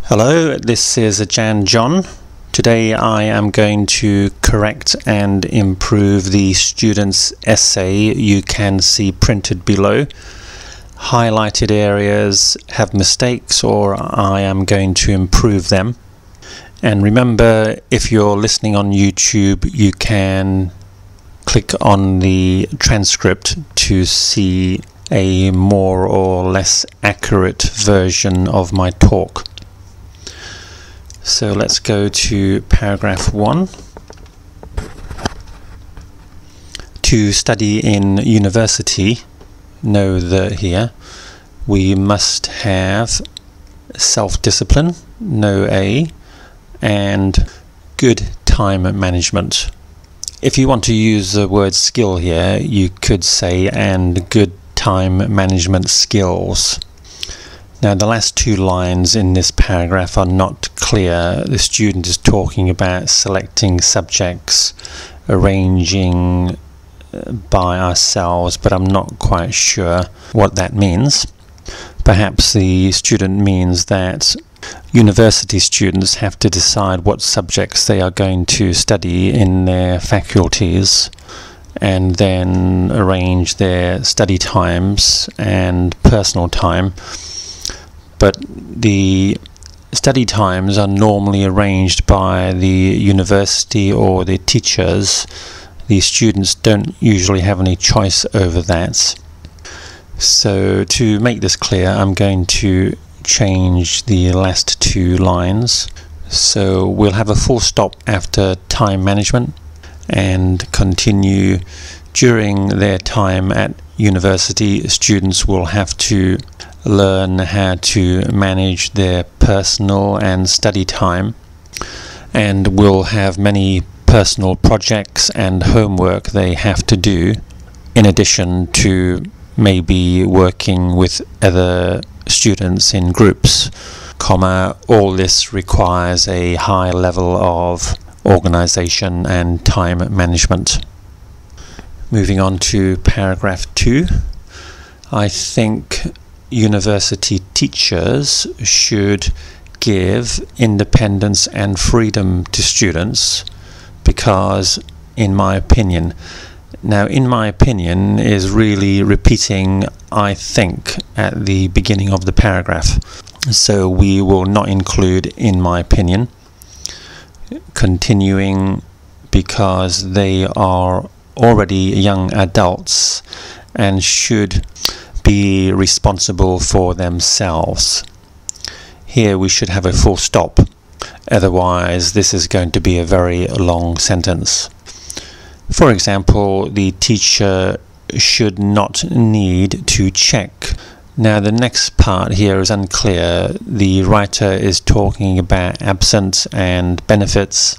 Hello, this is Jan John. Today I am going to correct and improve the student's essay you can see printed below. Highlighted areas have mistakes, or I am going to improve them. And remember, if you're listening on YouTube, you can click on the transcript to see a more or less accurate version of my talk. So let's go to paragraph 1. To study in university, know the here, we must have self-discipline, know A, and good time management. If you want to use the word skill here, you could say and good time management skills. Now the last two lines in this paragraph are not clear. The student is talking about selecting subjects, arranging by ourselves, but I'm not quite sure what that means. Perhaps the student means that university students have to decide what subjects they are going to study in their faculties and then arrange their study times and personal time. But the study times are normally arranged by the university or the teachers. The students don't usually have any choice over that. So to make this clear, I'm going to change the last two lines. So we'll have a full stop after time management and continue. During their time at university, students will have to learn how to manage their personal and study time, and will have many personal projects and homework they have to do, in addition to maybe working with other students in groups, all this requires a high level of organization and time management. Moving on to paragraph 2. I think university teachers should give independence and freedom to students because, in my opinion, now in my opinion is really repeating I think at the beginning of the paragraph, so we will not include in my opinion. Continuing, because they are already young adults and should be responsible for themselves. Here we should have a full stop, otherwise this is going to be a very long sentence. For example, the teacher should not need to check. Now the next part here is unclear. The writer is talking about absent and benefits,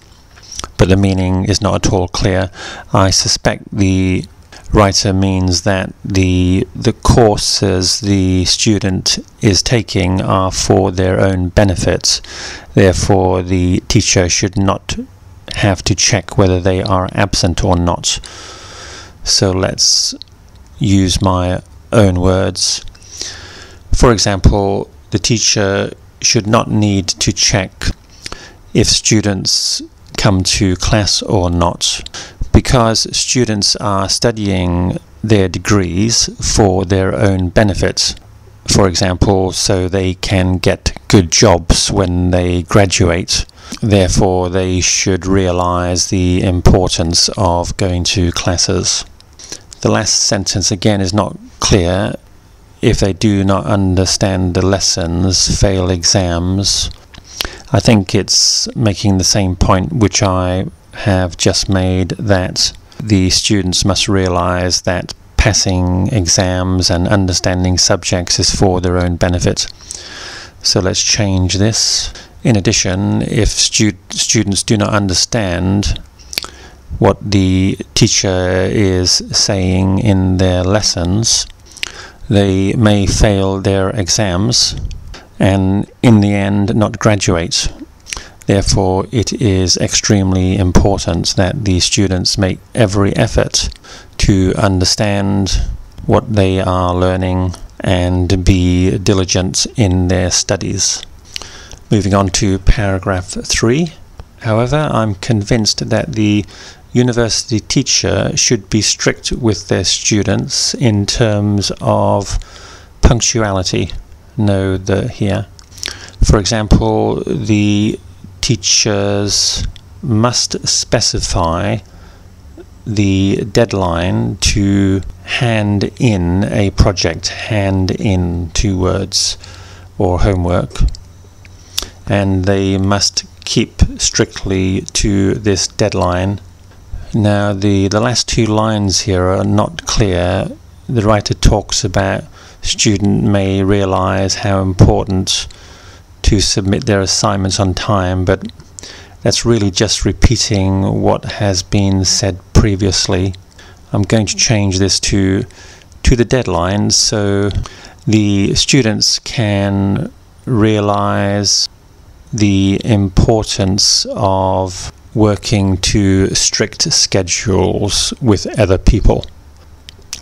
but the meaning is not at all clear. I suspect the writer means that the courses the student is taking are for their own benefit. Therefore, the teacher should not have to check whether they are absent or not. So let's use my own words. For example, the teacher should not need to check if students come to class or not, because students are studying their degrees for their own benefit. For example, so they can get good jobs when they graduate. Therefore, they should realize the importance of going to classes. The last sentence again is not clear. If they do not understand the lessons, fail exams. I think it's making the same point which I have just made, that the students must realize that passing exams and understanding subjects is for their own benefit. So let's change this. In addition, if students do not understand what the teacher is saying in their lessons, they may fail their exams and in the end not graduate. Therefore, it is extremely important that the students make every effort to understand what they are learning and be diligent in their studies. Moving on to paragraph 3. However, I'm convinced that the university teacher should be strict with their students in terms of punctuality. No the here. For example, the teachers must specify the deadline to hand in a project, hand in 2 words, or homework, and they must keep strictly to this deadline. Now the last 2 lines here are not clear. The writer talks about student may realize how important to submit their assignments on time, but that's really just repeating what has been said previously. I'm going to change this to the deadline so the students can realize the importance of working to strict schedules with other people.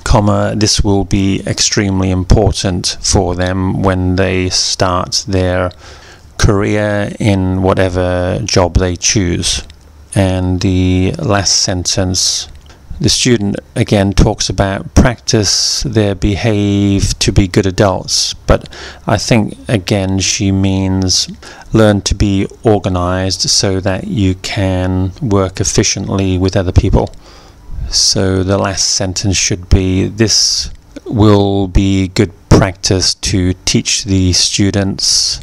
Comma, this will be extremely important for them when they start their career in whatever job they choose. And the last sentence, the student again talks about practice their behave to be good adults, but I think again she means learn to be organized so that you can work efficiently with other people. So the last sentence should be, this will be good practice to teach the students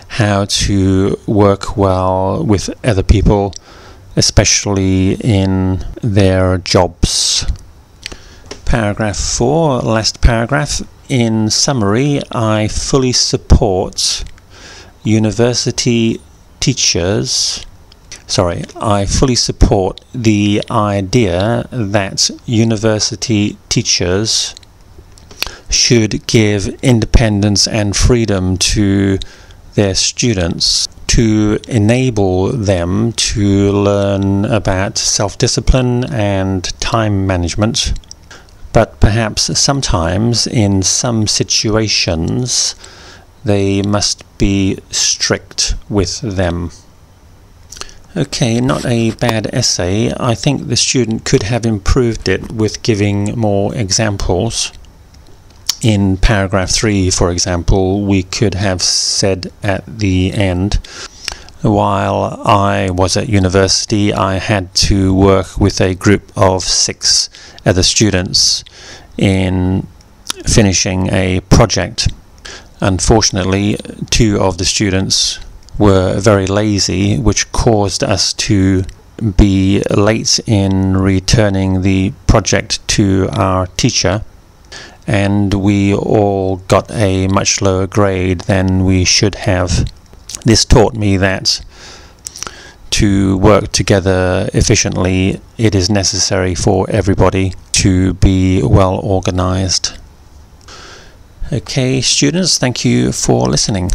how to work well with other people, especially in their jobs. Paragraph 4, last paragraph. In summary, I fully support university teachers. I fully support the idea that university teachers should give independence and freedom to their students to enable them to learn about self-discipline and time management. But perhaps sometimes in some situations they must be strict with them. Okay, not a bad essay. I think the student could have improved it with giving more examples. In paragraph 3, for example, we could have said at the end, while I was at university, I had to work with a group of 6 other students in finishing a project. Unfortunately, 2 of the students were very lazy, which caused us to be late in returning the project to our teacher, and we all got a much lower grade than we should have. This taught me that to work together efficiently, it is necessary for everybody to be well organized. Okay, students, thank you for listening.